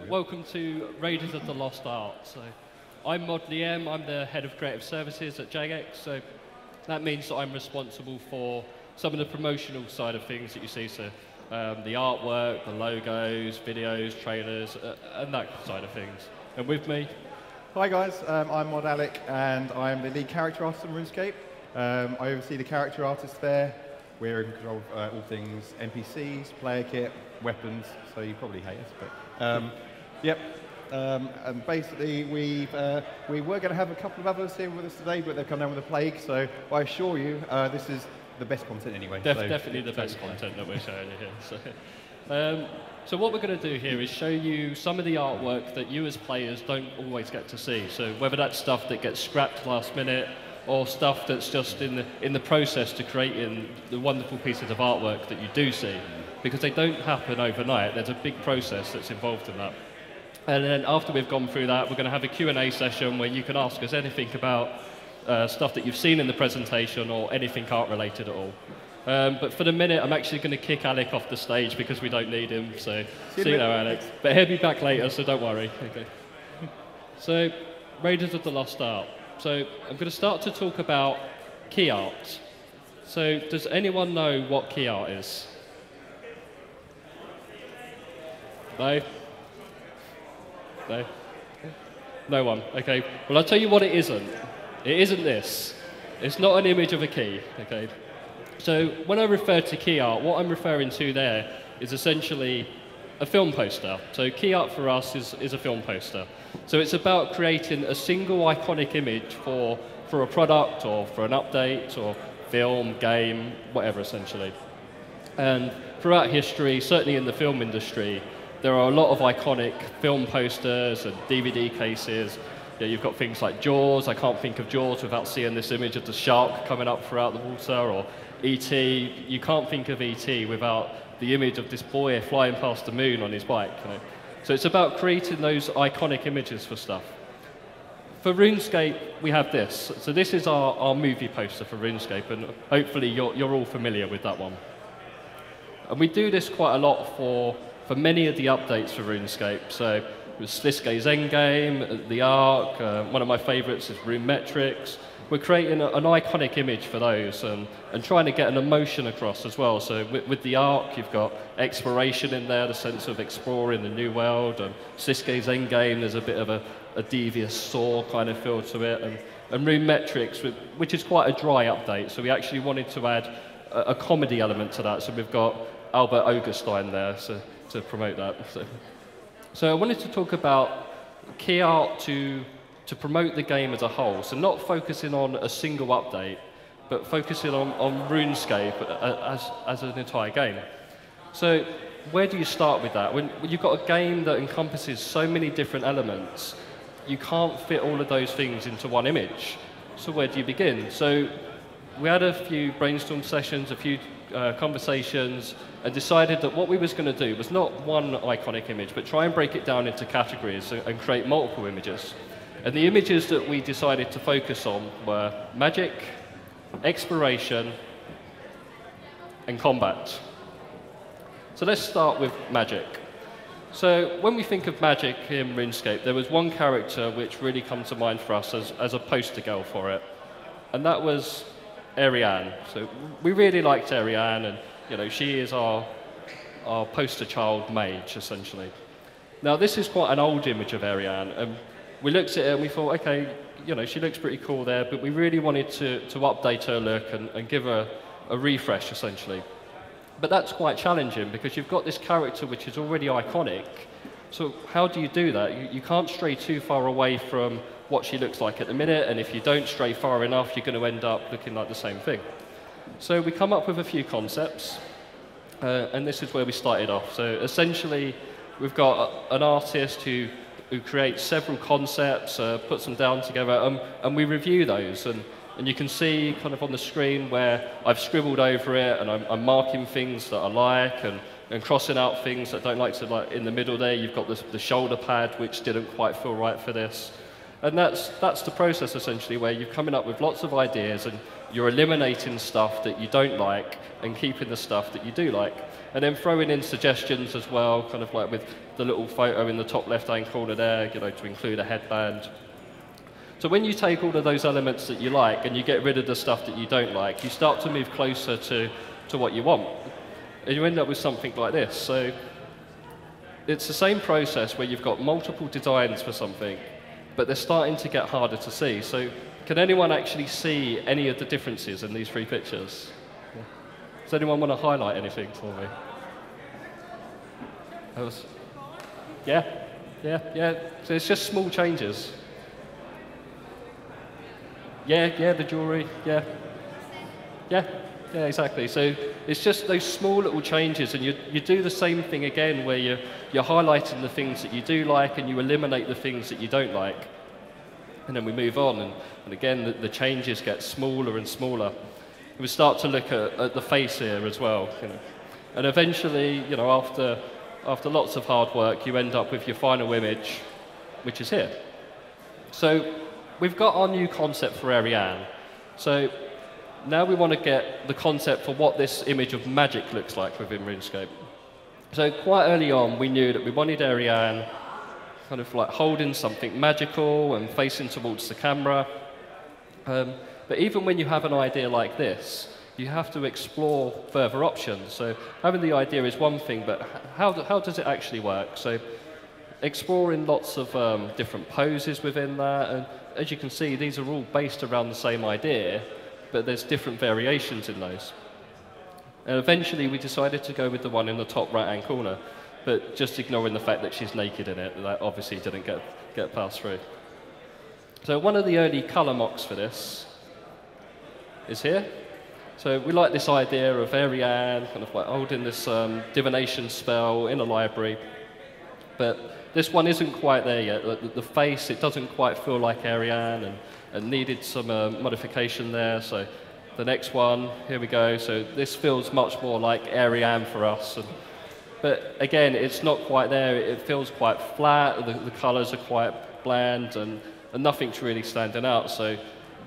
welcome to Raiders of the Lost Art. So, I'm Mod Liem, I'm the Head of Creative Services at JX, so that means that I'm responsible for some of the promotional side of things that you see, so the artwork, the logos, videos, trailers, and that side of things. And with me... Hi guys, I'm Mod Alec, and I'm the lead character artist on RuneScape. I oversee the character artists there. We're in control of all things NPCs, player kit, weapons, so you probably hate us, but yep. And basically we were going to have a couple of others here with us today, but they've come down with a plague, so I assure you this is the best content anyway. Definitely the best content that we're showing you here. So what we're going to do here is show you some of the artwork that you as players don't always get to see. So whether that's stuff that gets scrapped last minute, or stuff that's just in the process to creating the wonderful pieces of artwork that you do see, because they don't happen overnight. There's a big process that's involved in that. And then after we've gone through that, we're going to have a Q&A session where you can ask us anything about stuff that you've seen in the presentation or anything art related at all. But for the minute, I'm actually going to kick Alec off the stage because we don't need him. So see you now, Alec. But he'll be back later, so don't worry. Okay. So Raiders of the Lost Art. So I'm going to start to talk about key art. So does anyone know what key art is? No? No? No one? Okay. Well, I'll tell you what it isn't. It isn't this. It's not an image of a key, okay? So when I refer to key art, what I'm referring to there is essentially a film poster. So key art for us is a film poster. So it's about creating a single iconic image for a product or for an update or film, game, whatever essentially. And throughout history, certainly in the film industry, there are a lot of iconic film posters and DVD cases. Yeah, you've got things like Jaws. I can't think of Jaws without seeing this image of the shark coming up throughout the water, or E.T. You can't think of E.T. without the image of this boy flying past the moon on his bike. You know? So it's about creating those iconic images for stuff. For RuneScape, we have this. So this is our movie poster for RuneScape, and hopefully you're all familiar with that one. And we do this quite a lot for many of the updates for RuneScape. So with Sliske's Endgame, the Ark, one of my favorites is RuneMetrics. We're creating an iconic image for those and trying to get an emotion across as well. So with the Ark, you've got exploration in there, the sense of exploring the new world. And Sliske's Endgame, there's a bit of a devious saw kind of feel to it. And RuneMetrics, which is quite a dry update. So we actually wanted to add a comedy element to that. So we've got Albert Augustine there to promote that. So I wanted to talk about key art to promote the game as a whole. So not focusing on a single update, but focusing on RuneScape as an entire game. So where do you start with that? When you've got a game that encompasses so many different elements, you can't fit all of those things into one image. So where do you begin? So we had a few brainstorm sessions, a few conversations, and decided that what we was going to do was not one iconic image, but try and break it down into categories and create multiple images. And the images that we decided to focus on were magic, exploration, and combat. So let's start with magic. So when we think of magic in RuneScape, there was one character which really comes to mind for us as a poster girl for it, and that was Ariane. So we really liked Ariane, and you know, she is our poster child mage, essentially. Now, this is quite an old image of Ariane, and we looked at it and we thought, okay, you know, she looks pretty cool there, but we really wanted to update her look and give her a refresh, essentially. But that's quite challenging because you've got this character which is already iconic. So how do you do that? You can't stray too far away from what she looks like at the minute, and if you don't stray far enough, you're going to end up looking like the same thing. So we come up with a few concepts, and this is where we started off. So essentially, we've got an artist who creates several concepts, puts them down together, and we review those. And you can see kind of on the screen where I've scribbled over it, and I'm marking things that I like, and crossing out things that I don't like. So like in the middle there, you've got the shoulder pad, which didn't quite feel right for this. And that's the process, essentially, where you're coming up with lots of ideas, and you're eliminating stuff that you don't like and keeping the stuff that you do like. And then throwing in suggestions as well, kind of like with the little photo in the top left-hand corner there, you know, to include a headband. So when you take all of those elements that you like and you get rid of the stuff that you don't like, you start to move closer to what you want. And you end up with something like this. So it's the same process where you've got multiple designs for something, but they're starting to get harder to see. So can anyone actually see any of the differences in these three pictures? Yeah. Does anyone want to highlight anything for me? Yeah. So it's just small changes. Yeah, the jewelry, yeah, exactly. So it's just those small little changes, and you do the same thing again where you're highlighting the things that you do like and you eliminate the things that you don't like. And then we move on, and again, the changes get smaller and smaller. We start to look at the face here as well, you know. And eventually, you know, after lots of hard work, you end up with your final image, which is here. So we've got our new concept for Ariane. So now we want to get the concept for what this image of magic looks like within RuneScape. So quite early on, we knew that we wanted Ariane kind of like holding something magical and facing towards the camera. But even when you have an idea like this, you have to explore further options. So having the idea is one thing, but how does it actually work? So exploring lots of different poses within that, and as you can see, these are all based around the same idea, but there's different variations in those. And eventually we decided to go with the one in the top right-hand corner, but just ignoring the fact that she's naked in it. That obviously didn't get passed through. So one of the early colour mocks for this is here. So we like this idea of Ariane kind of like holding this divination spell in a library, but this one isn't quite there yet. The face, it doesn't quite feel like Ariane, and needed some modification there. So the next one, here we go. So this feels much more like Ariane for us. But again, it's not quite there. It feels quite flat. The colours are quite bland, and nothing's really standing out. So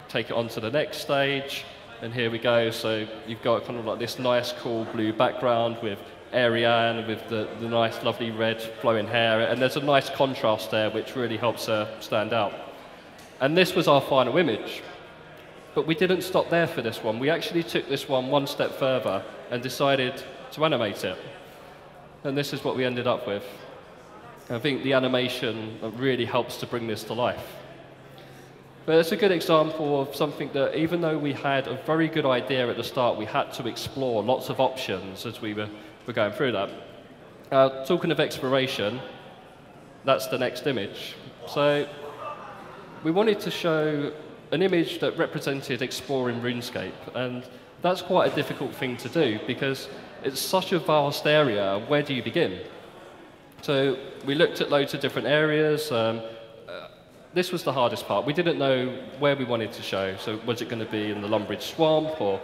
take it on to the next stage, and here we go. So you've got kind of like this nice, cool blue background with Ariane with the nice, lovely red flowing hair, and there's a nice contrast there which really helps her stand out. And this was our final image. But we didn't stop there for this one. We actually took this one step further and decided to animate it. And this is what we ended up with. I think the animation really helps to bring this to life. But it's a good example of something that, even though we had a very good idea at the start, we had to explore lots of options as we were going through that. Talking of exploration, that's the next image. So we wanted to show an image that represented exploring RuneScape, and that's quite a difficult thing to do because it's such a vast area. Where do you begin? So we looked at loads of different areas. This was the hardest part. We didn't know where we wanted to show. So was it going to be in the Lumbridge Swamp, or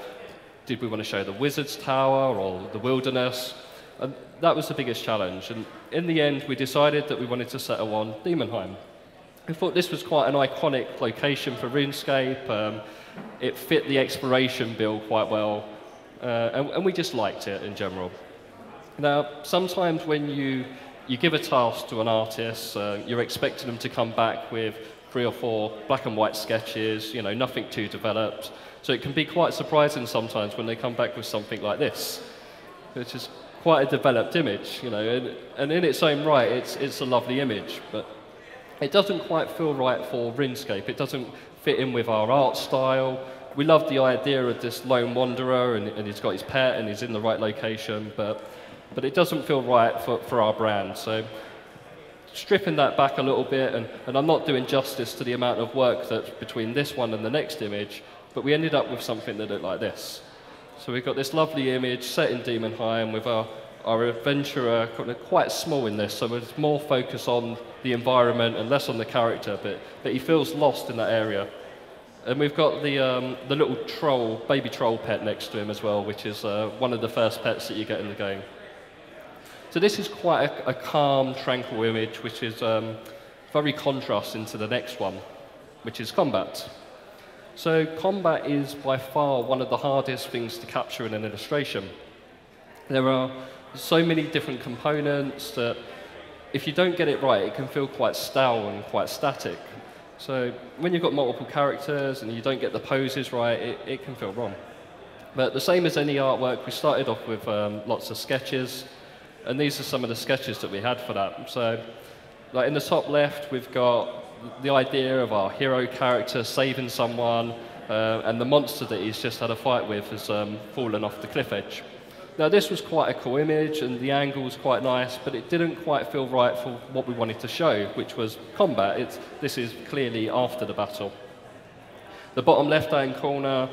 did we want to show the Wizard's Tower or the wilderness? And that was the biggest challenge. And in the end, we decided that we wanted to settle on Demonheim. We thought this was quite an iconic location for RuneScape. It fit the exploration bill quite well, and we just liked it in general. Now, sometimes when you give a task to an artist, you're expecting them to come back with 3 or 4 black and white sketches, you know, nothing too developed. So it can be quite surprising sometimes when they come back with something like this, which is quite a developed image, you know, and in its own right, it's a lovely image, but it doesn't quite feel right for RuneScape. It doesn't fit in with our art style. We love the idea of this lone wanderer, and he's got his pet, and he's in the right location, but it doesn't feel right for our brand. So stripping that back a little bit, and I'm not doing justice to the amount of work that's between this one and the next image, but we ended up with something that looked like this. So we've got this lovely image set in Demonheim with our adventurer quite small in this, so it's more focus on the environment and less on the character, but he feels lost in that area. And we've got the little troll, baby troll pet next to him as well, which is one of the first pets that you get in the game. So this is quite a calm, tranquil image, which is very contrasting to the next one, which is combat. So combat is by far one of the hardest things to capture in an illustration. There are so many different components that if you don't get it right, it can feel quite stale and quite static. So when you've got multiple characters and you don't get the poses right, it can feel wrong. But the same as any artwork, we started off with lots of sketches, and these are some of the sketches that we had for that. So like in the top left, we've got the idea of our hero character saving someone, and the monster that he's just had a fight with has fallen off the cliff edge. Now this was quite a cool image, and the angle was quite nice, but it didn't quite feel right for what we wanted to show, which was combat. This is clearly after the battle. The bottom left-hand corner,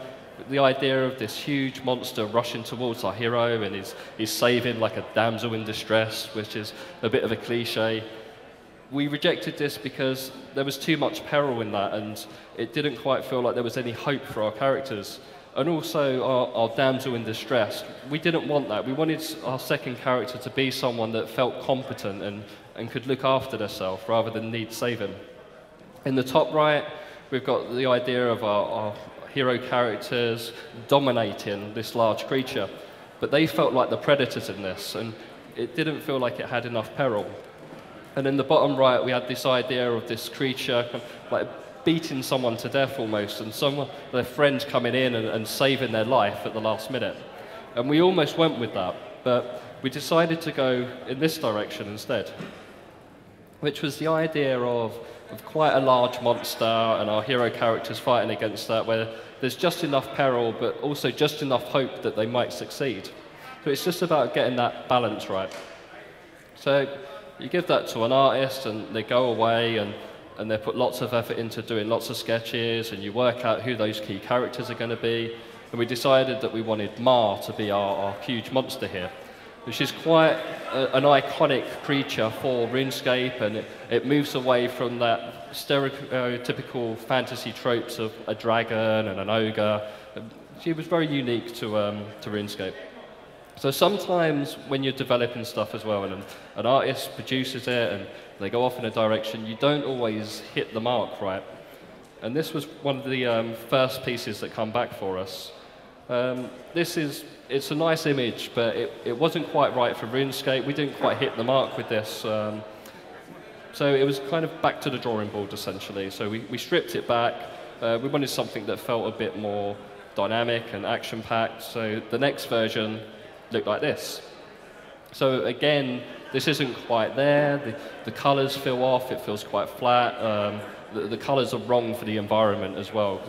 the idea of this huge monster rushing towards our hero, and he's saving like a damsel in distress, which is a bit of a cliche. We rejected this because there was too much peril in that, and it didn't quite feel like there was any hope for our characters. And also our damsel in distress, we didn't want that. We wanted our second character to be someone that felt competent and could look after themselves rather than need saving. In the top right, we've got the idea of our hero characters dominating this large creature, but they felt like the predators in this, and it didn't feel like it had enough peril. And in the bottom right, we had this idea of this creature like beating someone to death almost, and their friends coming in and saving their life at the last minute. And we almost went with that, but we decided to go in this direction instead, which was the idea of quite a large monster and our hero characters fighting against that, where there's just enough peril, but also just enough hope that they might succeed. So it's just about getting that balance right. So you give that to an artist, and they go away, and they put lots of effort into doing lots of sketches, and you work out who those key characters are going to be. And we decided that we wanted Ma to be our huge monster here, which is quite an iconic creature for RuneScape, and it moves away from that stereotypical fantasy tropes of a dragon and an ogre. She was very unique to RuneScape. So sometimes when you're developing stuff as well, and an artist produces it and they go off in a direction, you don't always hit the mark right. And this was one of the first pieces that come back for us. It's a nice image, but it wasn't quite right for RuneScape. We didn't quite hit the mark with this. So it was kind of back to the drawing board, essentially. So we stripped it back. We wanted something that felt a bit more dynamic and action-packed. So the next version looked like this. So again, this isn't quite there. The colours feel off. It feels quite flat. The colours are wrong for the environment as well.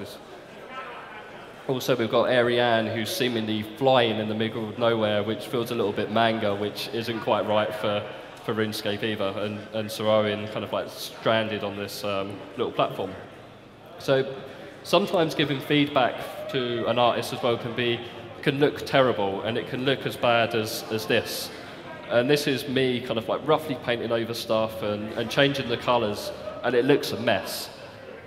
Also, we've got Ariane, who's seemingly flying in the middle of nowhere, which feels a little bit manga, which isn't quite right for RuneScape either. And Pharoah kind of like stranded on this little platform. So sometimes giving feedback to an artist as well can look terrible, and it can look as bad as this. And this is me kind of like roughly painting over stuff and changing the colours, and it looks a mess.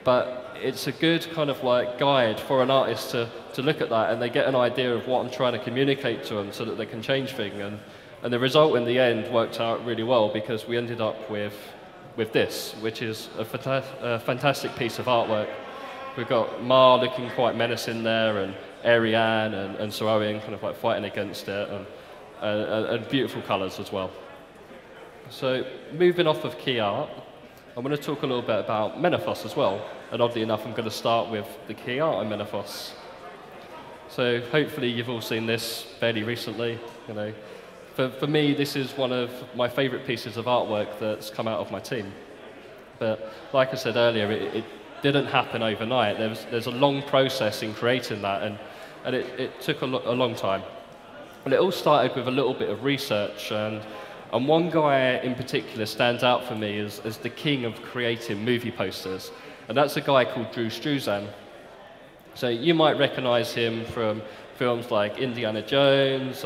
But it's a good kind of like guide for an artist to look at that, and they get an idea of what I'm trying to communicate to them so that they can change things. And the result in the end worked out really well, because we ended up with this, which is a fantastic piece of artwork. We've got Ma looking quite menacing there, and Ariane and Pharoah kind of like fighting against it, and beautiful colours as well. So moving off of key art, I'm going to talk a little bit about Menaphos as well. And oddly enough, I'm going to start with the key art in Menaphos. So hopefully you've all seen this fairly recently. You know, for me, this is one of my favourite pieces of artwork that's come out of my team. But like I said earlier, it didn't happen overnight. There's a long process in creating that, and it took a long time. And it all started with a little bit of research, and one guy in particular stands out for me as the king of creating movie posters, and that's a guy called Drew Struzan. So you might recognize him from films like Indiana Jones,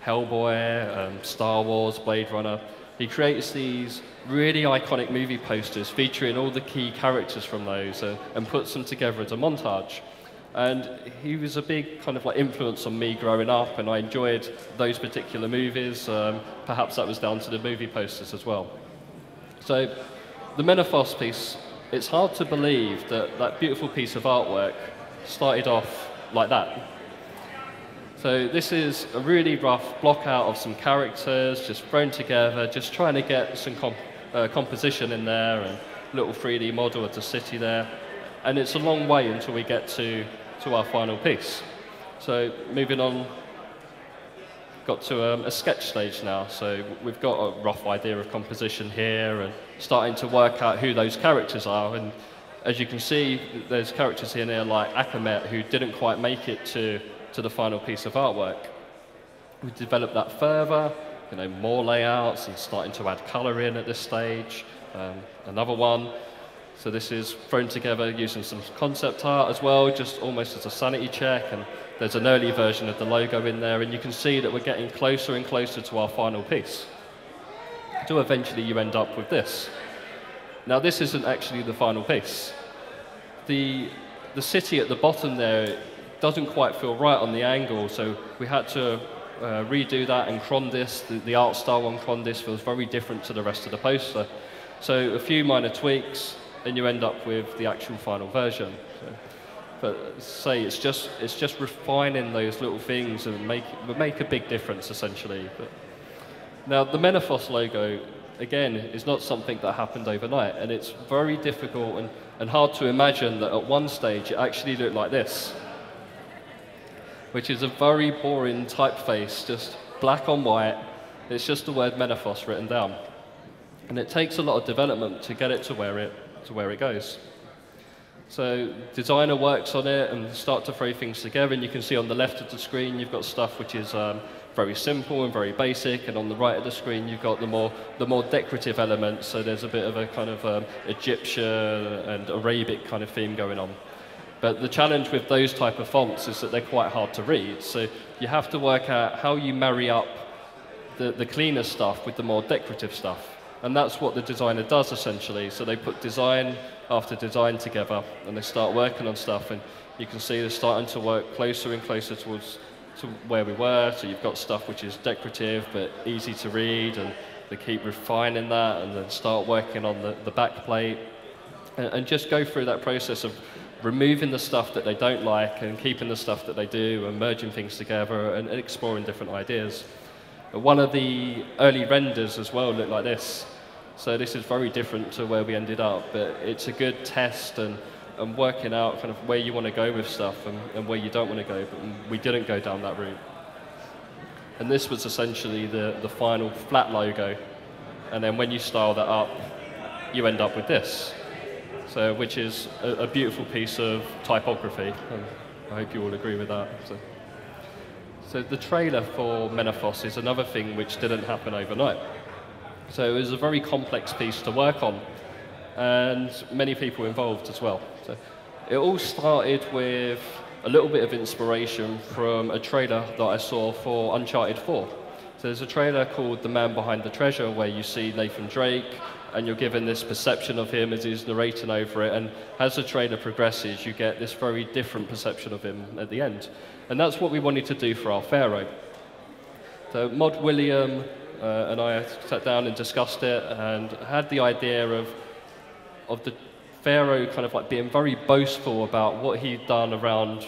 Hellboy, Star Wars, Blade Runner. He creates these really iconic movie posters featuring all the key characters from those and puts them together as a montage. And he was a big kind of like influence on me growing up, and I enjoyed those particular movies. Perhaps that was down to the movie posters as well. So the Menaphos piece it's hard to believe that that beautiful piece of artwork started off like that. So this is a really rough block out of some characters, just thrown together, just trying to get some composition in there, and a little 3D model of the city there. And it's a long way until we get to our final piece. So moving on, got to a sketch stage now. So we've got a rough idea of composition here and starting to work out who those characters are. And as you can see, there's characters in here like Akamet who didn't quite make it to the final piece of artwork. We developed that further, more layouts and starting to add color in at this stage. Another one. So this is thrown together using some concept art as well, just almost as a sanity check. And there's an early version of the logo in there, and you can see that we're getting closer and closer to our final piece. So eventually you end up with this. Now this isn't actually the final piece. The city at the bottom there doesn't quite feel right on the angle, so we had to redo that and cron this. The art style on cron this feels very different to the rest of the poster. So a few minor tweaks, and you end up with the actual final version. So, but say it's just refining those little things and make a big difference essentially. But now the Menafos logo again is not something that happened overnight, and it's very difficult and hard to imagine that at one stage it actually looked like this, which is a very boring typeface, just black on white. It's just the word Menafos written down, and it takes a lot of development to get it to where it goes. So designer works on it and start to throw things together, and you can see on the left of the screen you've got stuff which is very simple and very basic, and on the right of the screen you've got the more decorative elements. So there's a bit of a kind of Egyptian and Arabic kind of theme going on. But the challenge with those type of fonts is that they're quite hard to read. So you have to work out how you marry up the cleaner stuff with the more decorative stuff. And that's what the designer does essentially. So they put design after design together and they start working on stuff, and you can see they're starting to work closer and closer to where we were. So you've got stuff which is decorative but easy to read, and they keep refining that and then start working on the back plate and just go through that process of removing the stuff that they don't like and keeping the stuff that they do, and merging things together and exploring different ideas. One of the early renders as well looked like this. So this is very different to where we ended up, but it's a good test and working out kind of where you want to go with stuff and where you don't want to go, but we didn't go down that route. And this was essentially the final flat logo, and then when you style that up, you end up with this. So, which is a beautiful piece of typography, and I hope you all agree with that. So the trailer for Menafos is another thing which didn't happen overnight. So it was a very complex piece to work on, and many people involved as well. So it all started with a little bit of inspiration from a trailer that I saw for Uncharted 4. So there's a trailer called The Man Behind the Treasure where you see Nathan Drake, and you're given this perception of him as he's narrating over it, and as the trailer progresses you get this very different perception of him at the end. And that's what we wanted to do for our Pharaoh. So Mod William and I sat down and discussed it and had the idea of the Pharaoh kind of like being very boastful about what he'd done around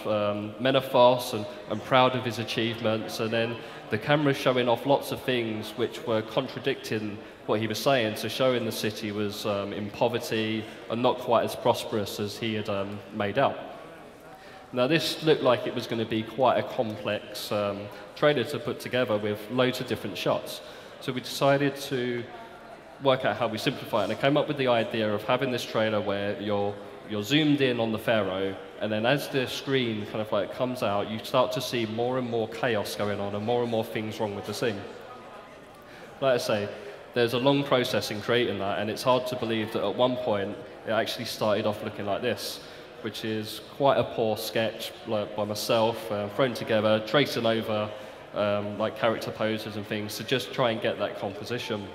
Menafos and proud of his achievements, and then the camera showing off lots of things which were contradicting what he was saying, so showing the city was in poverty and not quite as prosperous as he had made out. Now this looked like it was going to be quite a complex trailer to put together with loads of different shots. So we decided to work out how we simplify it, and I came up with the idea of having this trailer where you're zoomed in on the Pharaoh, and then as the screen kind of like comes out, you start to see more and more chaos going on and more things wrong with the scene. Like I say, there's a long process in creating that, and it's hard to believe that at one point it actually started off looking like this, which is quite a poor sketch by myself, thrown together, tracing over like character poses and things to just try and get that composition.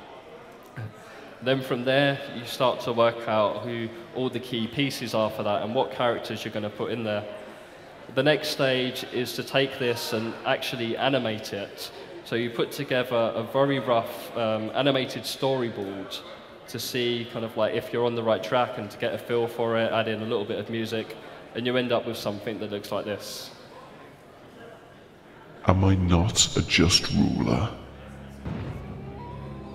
Then from there, you start to work out who all the key pieces are for that and what characters you're going to put in there. The next stage is to take this and actually animate it. So you put together a very rough animated storyboard to see kind of like if you're on the right track and to get a feel for it, add in a little bit of music, and you end up with something that looks like this. Am I not a just ruler?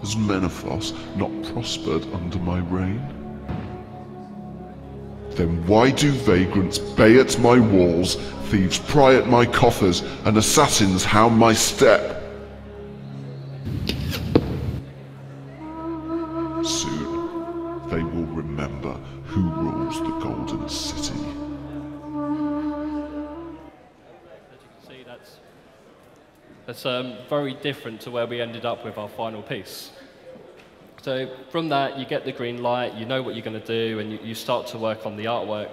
Has Menethos not prospered under my reign? Then why do vagrants bay at my walls, thieves pry at my coffers, and assassins hound my step? Soon, they will remember who rules the Golden City. As you can see, that's very different to where we ended up with our final piece. So from that, you get the green light, you know what you're going to do, and you start to work on the artwork.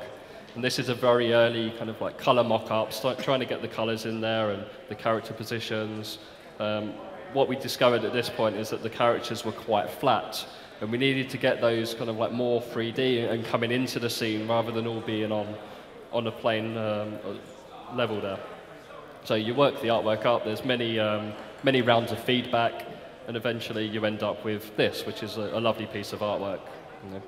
And this is a very early kind of like color mock-up, trying to get the colors in there and the character positions. What we discovered at this point is that the characters were quite flat, and we needed to get those kind of like more 3D and coming into the scene rather than all being on a plain level there. So you work the artwork up, there's many rounds of feedback, and eventually you end up with this, which is a lovely piece of artwork. You know.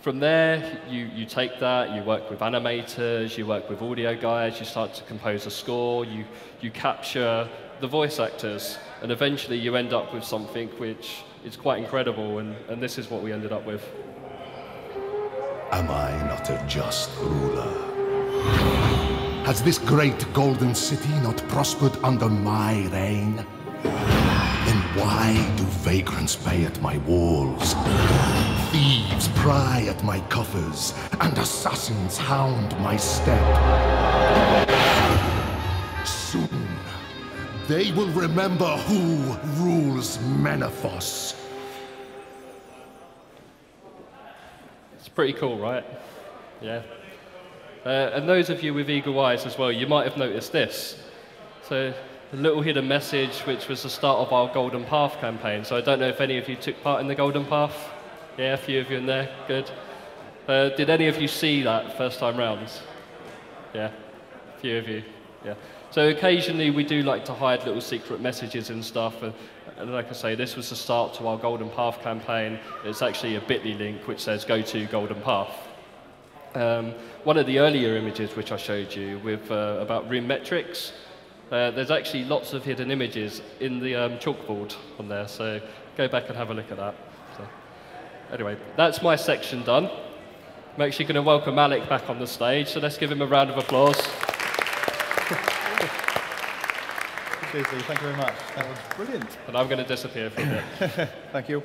From there, you take that, you work with animators, you work with audio guys, you start to compose a score, you capture the voice actors, and eventually you end up with something which is quite incredible, and this is what we ended up with. Am I not a just ruler? Has this great golden city not prospered under my reign? Then why do vagrants bay at my walls? Thieves pry at my coffers, and assassins hound my step. Soon, they will remember who rules Menethos. It's pretty cool, right? Yeah. And those of you with eagle eyes as well, you might have noticed this. So, a little hidden message, which was the start of our Golden Path campaign. So I don't know if any of you took part in the Golden Path. Yeah, a few of you in there, good. Did any of you see that first time rounds? Yeah, a few of you, yeah. So occasionally we do like to hide little secret messages and stuff, and like I say, this was the start to our Golden Path campaign. It's actually a bit.ly link which says go to Golden Path. One of the earlier images which I showed you with about rune metrics, there's actually lots of hidden images in the chalkboard on there, so go back and have a look at that. So, anyway, that's my section done. I'm actually going to welcome Alec back on the stage, so let's give him a round of applause. Seriously, thank you very much. That was brilliant. And I'm going to disappear for a bit. Thank you.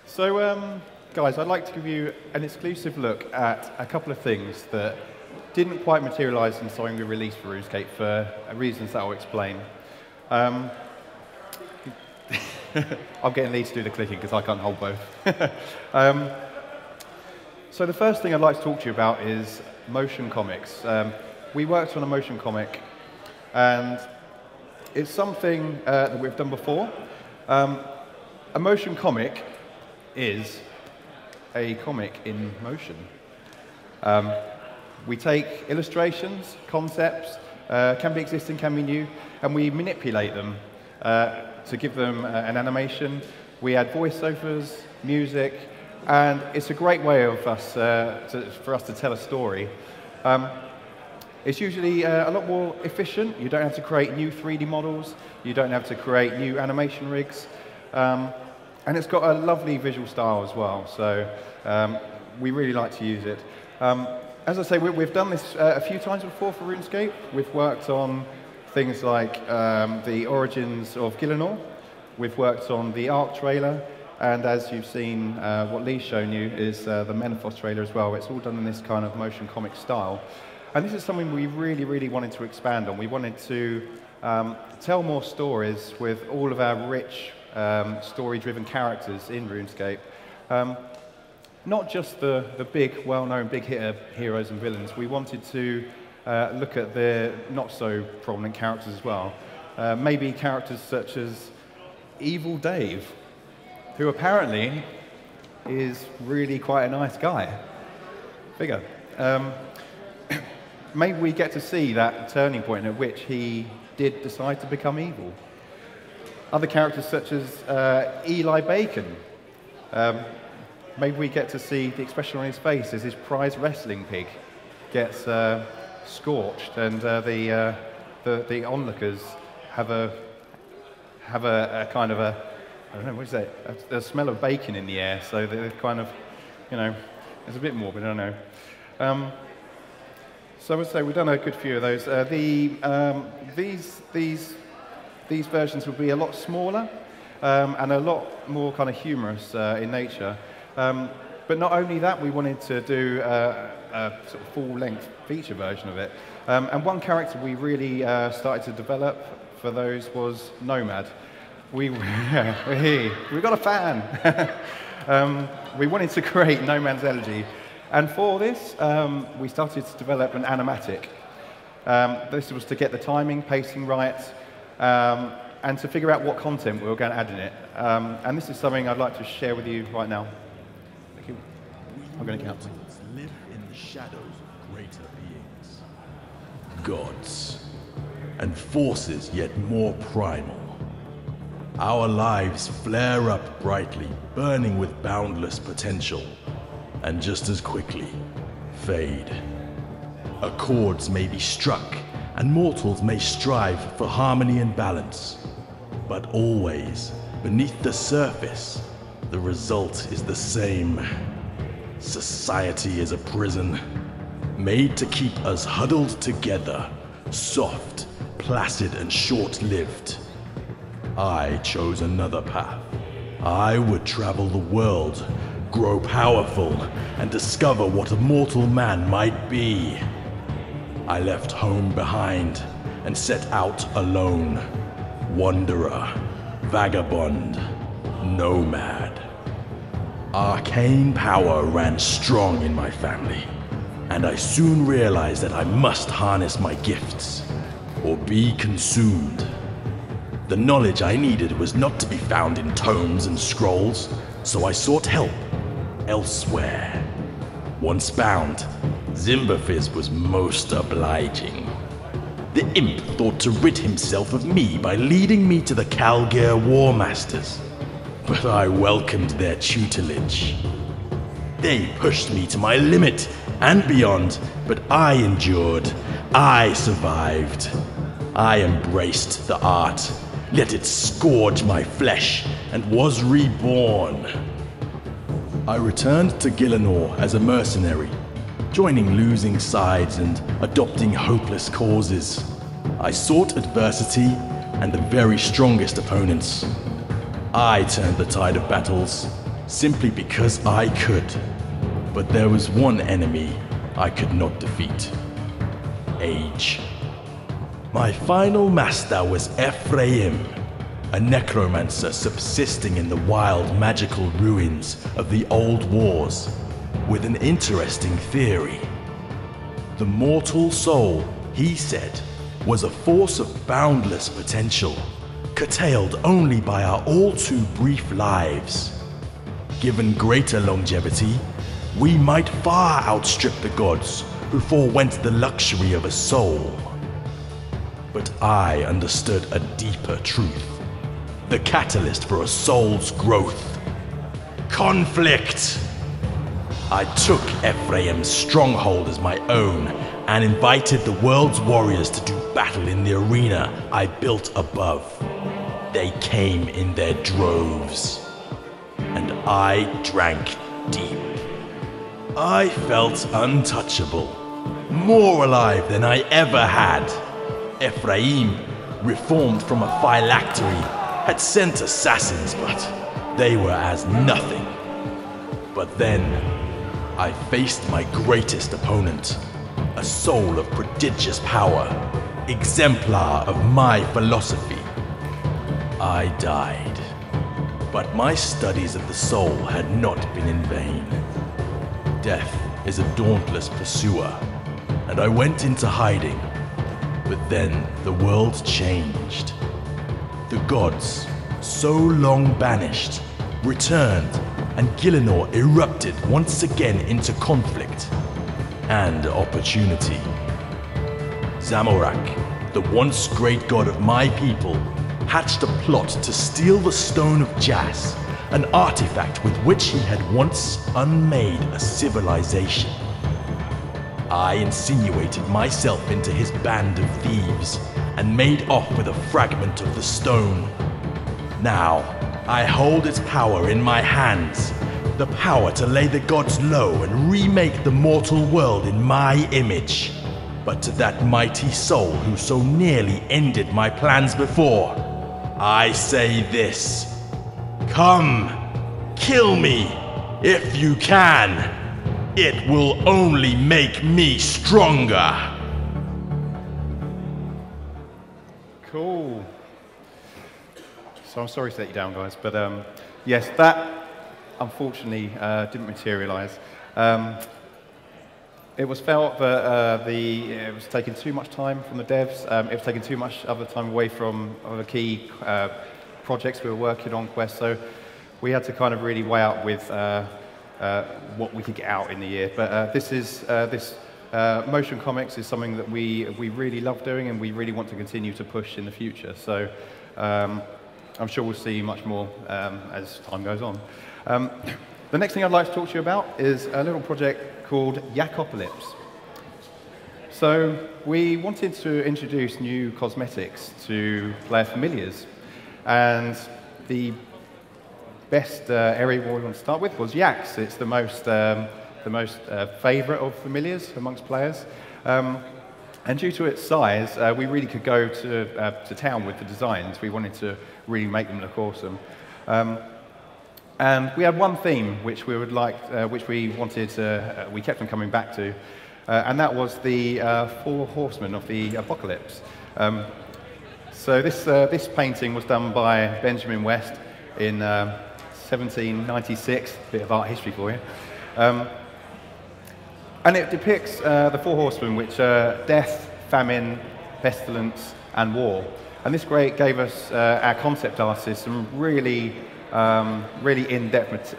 So, guys, I'd like to give you an exclusive look at a couple of things that didn't quite materialise in something we released for RuneScape for reasons that I'll explain. I'm getting Lee to do the clicking because I can't hold both. So the first thing I'd like to talk to you about is motion comics. We worked on a motion comic, and it's something that we've done before. A motion comic is a comic in motion. We take illustrations, concepts, can be existing, can be new, and we manipulate them to give them an animation. We add voiceovers, music, and it's a great way of us for us to tell a story. It's usually a lot more efficient. You don't have to create new 3D models. You don't have to create new animation rigs. And it's got a lovely visual style as well, so we really like to use it. As I say, we've done this a few times before for RuneScape. We've worked on things like the origins of Gillinor. We've worked on the Ark trailer, and as you've seen, what Lee's shown you is the Menethos trailer as well. It's all done in this kind of motion comic style. And this is something we really, really wanted to expand on. We wanted to tell more stories with all of our rich, story-driven characters in RuneScape. Not just the big, well-known, big-hitter heroes and villains. We wanted to look at the not-so-prominent characters as well. Maybe characters such as Evil Dave, who apparently is really quite a nice guy. Figure. Maybe we get to see that turning point at which he did decide to become evil. Other characters such as Eli Bacon. maybe we get to see the expression on his face as his prize wrestling pig gets scorched, and the onlookers have a kind of a, I don't know, what is that? A smell of bacon in the air, so they're kind of, it's a bit morbid, I don't know. So I would say we've done a good few of those. These versions will be a lot smaller and a lot more kind of humorous in nature. But not only that, we wanted to do a sort of full-length feature version of it. And one character we really started to develop for those was Nomad. We're here. We've got a fan. We wanted to create Nomad's Elegy. And for this, we started to develop an animatic. This was to get the timing, pacing right, and to figure out what content we were going to add in it. And this is something I'd like to share with you right now. Thank you. I'm going to count. Live in the shadows of greater beings. Gods. And forces yet more primal. Our lives flare up brightly, burning with boundless potential. And just as quickly, fade. Accords may be struck, and mortals may strive for harmony and balance. But always, beneath the surface, the result is the same. Society is a prison, made to keep us huddled together, soft, placid, and short-lived. I chose another path. I would travel the world, grow powerful, and discover what a mortal man might be. I left home behind and set out alone. Wanderer, vagabond, nomad. Arcane power ran strong in my family, and I soon realized that I must harness my gifts, or be consumed. The knowledge I needed was not to be found in tomes and scrolls, so I sought help elsewhere. Once bound, Zimberfizz was most obliging. The imp thought to rid himself of me by leading me to the Calgear War Masters, but I welcomed their tutelage. They pushed me to my limit and beyond, but I endured. I survived. I embraced the art, let it scourge my flesh, and was reborn. I returned to Gielinor as a mercenary, joining losing sides and adopting hopeless causes. I sought adversity and the very strongest opponents. I turned the tide of battles simply because I could. But there was one enemy I could not defeat: age. My final master was Ephraim, a necromancer subsisting in the wild magical ruins of the old wars, with an interesting theory. The mortal soul, he said, was a force of boundless potential, curtailed only by our all too brief lives. Given greater longevity, we might far outstrip the gods who forewent the luxury of a soul. But I understood a deeper truth. The catalyst for a soul's growth. Conflict! I took Ephraim's stronghold as my own and invited the world's warriors to do battle in the arena I built above. They came in their droves, and I drank deep. I felt untouchable, more alive than I ever had. Ephraim, reformed from a phylactery, had sent assassins, but they were as nothing. But then, I faced my greatest opponent, a soul of prodigious power, exemplar of my philosophy. I died, but my studies of the soul had not been in vain. Death is a dauntless pursuer, and I went into hiding. But then the world changed. The gods, so long banished, returned, and Gielinor erupted once again into conflict and opportunity. Zamorak, the once great god of my people, hatched a plot to steal the Stone of Jas an artifact with which he had once unmade a civilization. I insinuated myself into his band of thieves and made off with a fragment of the stone. Now, I hold its power in my hands, the power to lay the gods low and remake the mortal world in my image. But to that mighty soul who so nearly ended my plans before, I say this: come, kill me, if you can. It will only make me stronger. Cool. So I'm sorry to let you down, guys, but yes, that unfortunately didn't materialize. It was felt that it was taking too much time from the devs. It was taking too much other time away from other key projects we were working on, Quest. So we had to kind of really weigh up with what we could get out in the year. But this motion comics is something that we really love doing, and we really want to continue to push in the future. So I'm sure we'll see much more as time goes on. The next thing I'd like to talk to you about is a little project called Yakopolypse. So we wanted to introduce new cosmetics to player familiars, and the best area we want to start with was yaks. It's the most favourite of familiars amongst players, and due to its size, we really could go to town with the designs. We wanted to really make them look awesome. And we had one theme which we would like, which we wanted to, we kept on coming back to, and that was the 4 horsemen of the apocalypse. So this painting was done by Benjamin West in 1796, bit of art history for you. And it depicts the 4 horsemen, which are death, famine, pestilence, and war. And this gave us, our concept artists, some really in-depth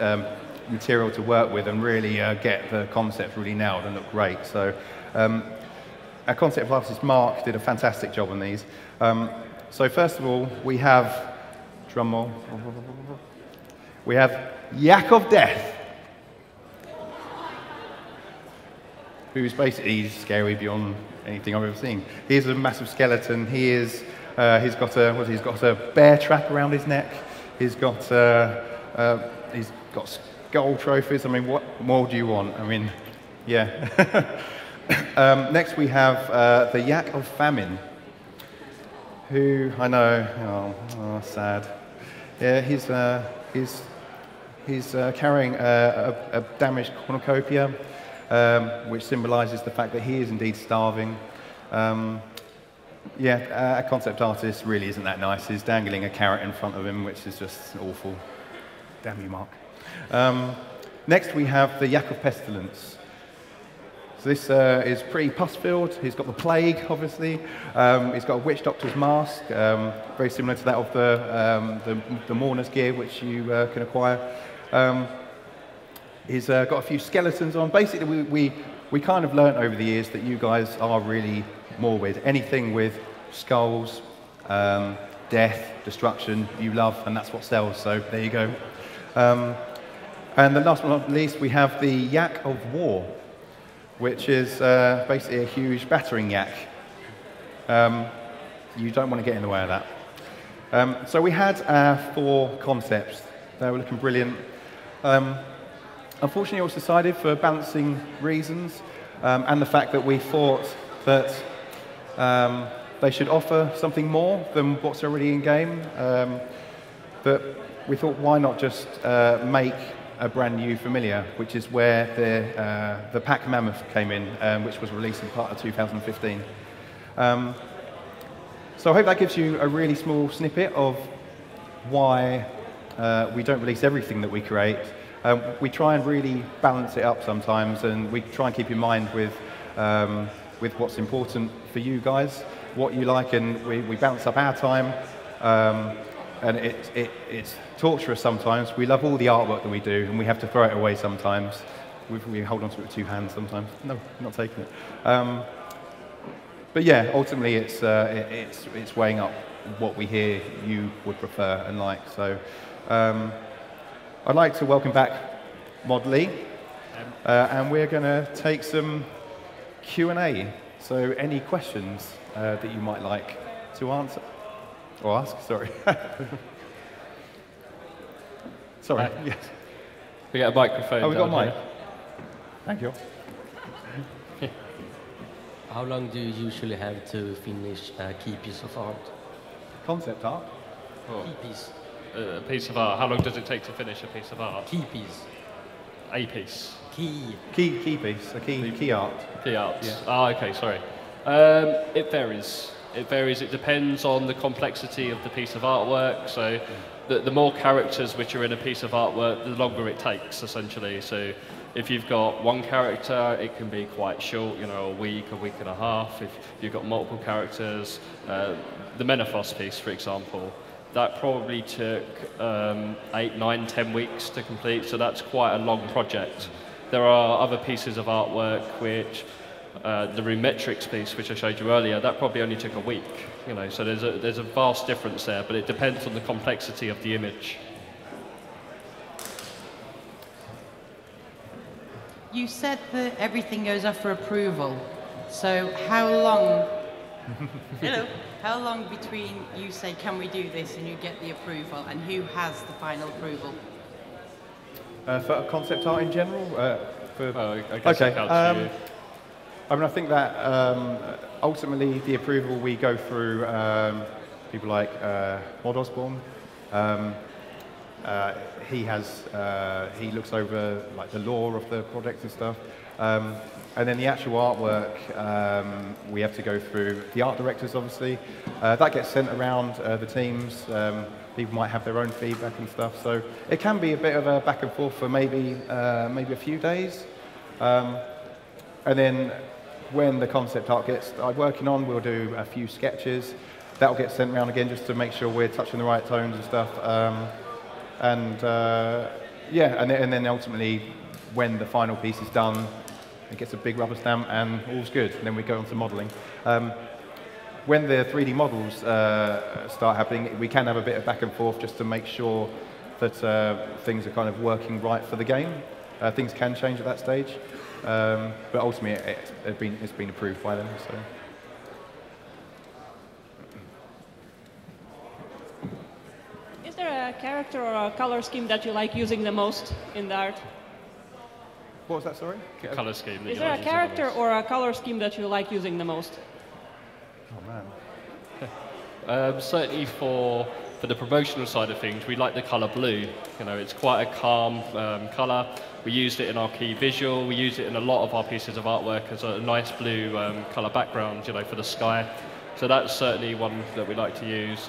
material to work with and really get the concept really nailed and look great. So our concept artist Mark did a fantastic job on these. So first of all, we have, drum roll, we have Yak of Death, who's basically scary beyond anything I've ever seen. He's a massive skeleton. He's got a bear trap around his neck. He's got skull trophies. I mean, what more do you want? I mean, yeah. Next we have the Yak of Famine, who I know, oh sad. Yeah, he's carrying a damaged cornucopia, which symbolises the fact that he is indeed starving. Yeah, our concept artist really isn't that nice. He's dangling a carrot in front of him, which is just awful. Damn you, Mark. Next, we have the Yak of Pestilence. So this is pretty pus-filled. He's got the plague, obviously. He's got a witch doctor's mask, very similar to that of the mourner's gear, which you can acquire. He's got a few skeletons on. Basically, we kind of learnt over the years that you guys are really more with anything with skulls, death, destruction, you love, and that's what sells, so there you go. And the last but not least, we have the Yak of War, which is basically a huge battering yak. You don't want to get in the way of that. So we had our 4 concepts. They were looking brilliant. Unfortunately, it was decided for balancing reasons and the fact that we thought that they should offer something more than what's already in game. But we thought, why not just make a brand new familiar, which is where the Pack Mammoth came in, which was released in part of 2015. So I hope that gives you a really small snippet of why we don't release everything that we create. We try and really balance it up sometimes, and we try and keep in mind with what's important for you guys, what you like, and we balance up our time. And it's torturous sometimes. We love all the artwork that we do, and we have to throw it away sometimes. We hold on to it with 2 hands sometimes. No, I'm not taking it. But yeah, ultimately it's weighing up what we hear you would prefer and like. So I'd like to welcome back Mod Lee, and we're going to take some Q&A. So any questions that you might like to answer, or ask, sorry. Sorry, yes. We get a microphone. Oh, we got a down mic. here. Thank you. How long do you usually have to finish a key piece of art? Concept art. Key piece. A piece of art. How long does it take to finish a piece of art? Key piece. A piece. Key. Key piece, a key art. Key art. Yeah. Ah, okay, sorry. It varies. It varies. It depends on the complexity of the piece of artwork. So the more characters which are in a piece of artwork, the longer it takes, essentially. So if you've got one character, it can be quite short, you know, a week and a half. If you've got multiple characters, the Faust piece, for example, that probably took 8, 9, 10 weeks to complete, so that's quite a long project. There are other pieces of artwork which, the RuneMetrics piece, which I showed you earlier, that probably only took a week, you know, so there's a vast difference there, but it depends on the complexity of the image. You said that everything goes up for approval. So how long? Hello. How long between you say, "Can we do this?" and you get the approval, and who has the final approval? For concept art in general? I guess that counts for you. I mean, I think that ultimately the approval we go through people like Mod Osborne. He looks over like the lore of the project and stuff, and then the actual artwork we have to go through the art directors. Obviously, that gets sent around the teams. People might have their own feedback and stuff, so it can be a bit of a back and forth for maybe a few days, and then when the concept art gets started working on, we'll do a few sketches. That'll get sent around again just to make sure we're touching the right tones and stuff. Yeah, and then ultimately, when the final piece is done, it gets a big rubber stamp and all's good. And then we go on to modelling. When the 3D models start happening, we can have a bit of back and forth just to make sure that things are kind of working right for the game. Things can change at that stage, but ultimately it's been approved by them. So. Is there a character or a color scheme that you like using the most in the art? What was that, sorry? Colour scheme. Is there a character or a color scheme that you like using the most? Oh man. Certainly for the promotional side of things, we like the colour blue. You know, it's quite a calm colour. We used it in our key visual. We use it in a lot of our pieces of artwork as a nice blue colour background, you know, for the sky. So that's certainly one that we like to use.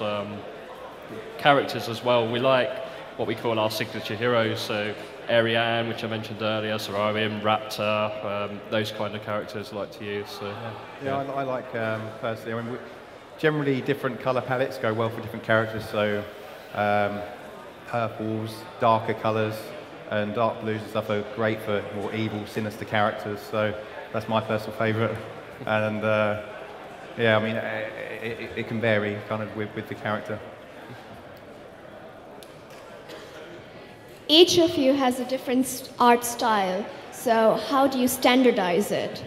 Characters as well. We like what we call our signature heroes. So Ariane, which I mentioned earlier, Sororium, Raptor, those kind of characters I like to use. So, yeah. I like personally. I mean, generally different colour palettes go well for different characters. So purples, darker colours, and dark blues and stuff are great for more evil, sinister characters. So that's my personal favourite. And yeah, I mean, it can vary kind of with the character. Each of you has a different art style, so how do you standardize it?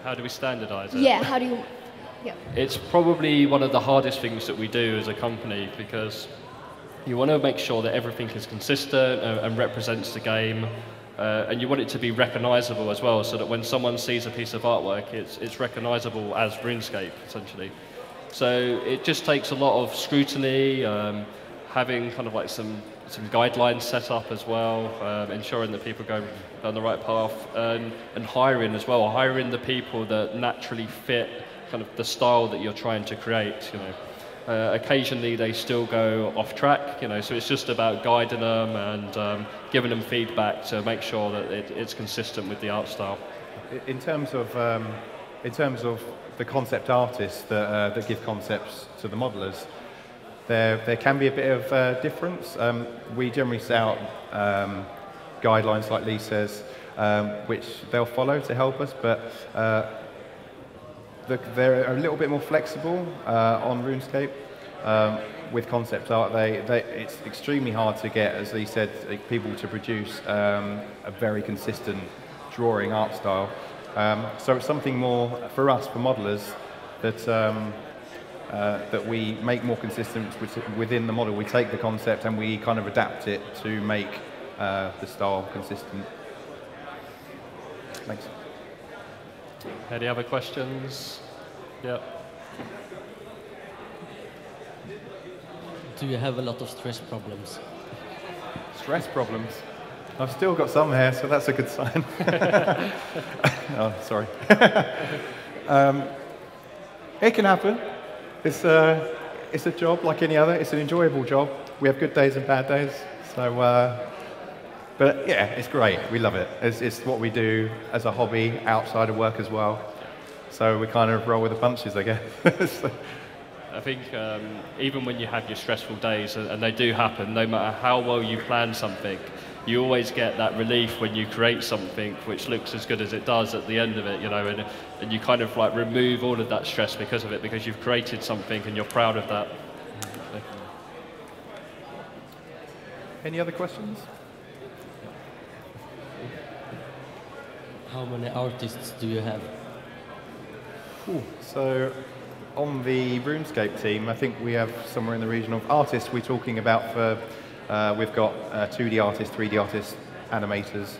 How do we standardize it? Yeah, how do you... Yeah. It's probably one of the hardest things that we do as a company, because you want to make sure that everything is consistent and represents the game, and you want it to be recognizable as well, so that when someone sees a piece of artwork, it's recognizable as RuneScape, essentially. So it just takes a lot of scrutiny, having kind of like some guidelines set up as well, ensuring that people go down the right path, and hiring as well, hiring the people that naturally fit kind of the style that you're trying to create. You know, occasionally they still go off track. You know, so it's just about guiding them and giving them feedback to make sure that it's consistent with the art style. In terms of the concept artists that give concepts to the modelers, there can be a bit of difference. We generally set out guidelines, like Lee says, which they'll follow to help us, but they're a little bit more flexible on RuneScape. with concept art, it's extremely hard to get, as Lee said, people to produce a very consistent drawing art style. So it's something more for us, for modelers, that we make more consistent within the model. We take the concept and we kind of adapt it to make the style consistent. Thanks. Any other questions? Yeah. Do you have a lot of stress problems? Stress problems? I've still got some hair, so that's a good sign. Oh, sorry. It can happen. It's a job like any other. It's an enjoyable job. We have good days and bad days. So, but yeah, it's great. We love it. It's what we do as a hobby outside of work as well. So we kind of roll with the punches, I guess. So. I think even when you have your stressful days, and they do happen, no matter how well you plan something, you always get that relief when you create something which looks as good as it does at the end of it, you know, and you kind of like remove all of that stress because of it, because you've created something and you're proud of that. Any other questions? How many artists do you have? So on the RuneScape team, I think we have somewhere in the region of artists we're talking about for, we've got 2D artists, 3D artists, animators,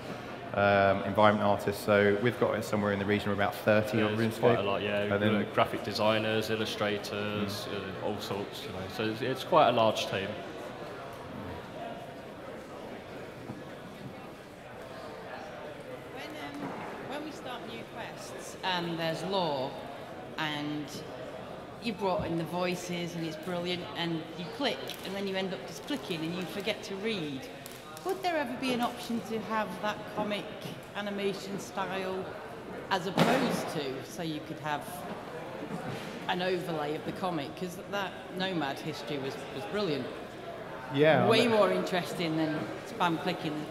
environment artists, so we've got somewhere in the region of about 30 on RuneScape. Quite a lot, yeah. And then graphic designers, illustrators, all sorts, you know. So it's quite a large team. When we start new quests and there's lore, and you brought in the voices and it's brilliant, and you click and then you end up just clicking and you forget to read. Would there ever be an option to have that comic animation style as opposed to, so you could have an overlay of the comic? Because that Nomad history was brilliant. Yeah. Way more interesting than spam clicking.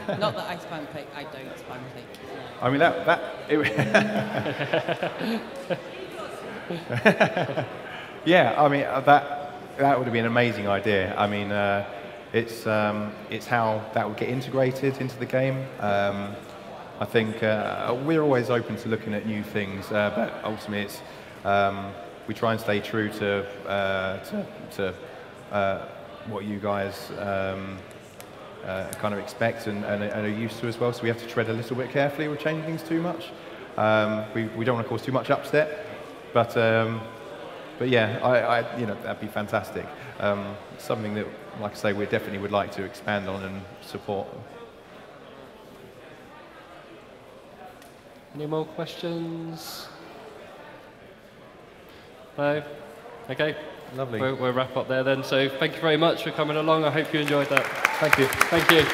Not that I spam click, I don't spam click. I mean, yeah, I mean, that would have been an amazing idea. I mean, it's how that would get integrated into the game. I think we're always open to looking at new things, but ultimately it's, we try and stay true to what you guys kind of expect and are used to as well. So we have to tread a little bit carefully with changing things too much. We don't want to cause too much upset, but yeah, you know, that'd be fantastic. Something that, like I say, we definitely would like to expand on and support. Any more questions? No? Okay. Lovely. We'll wrap up there then. So thank you very much for coming along. I hope you enjoyed that. Thank you. Thank you.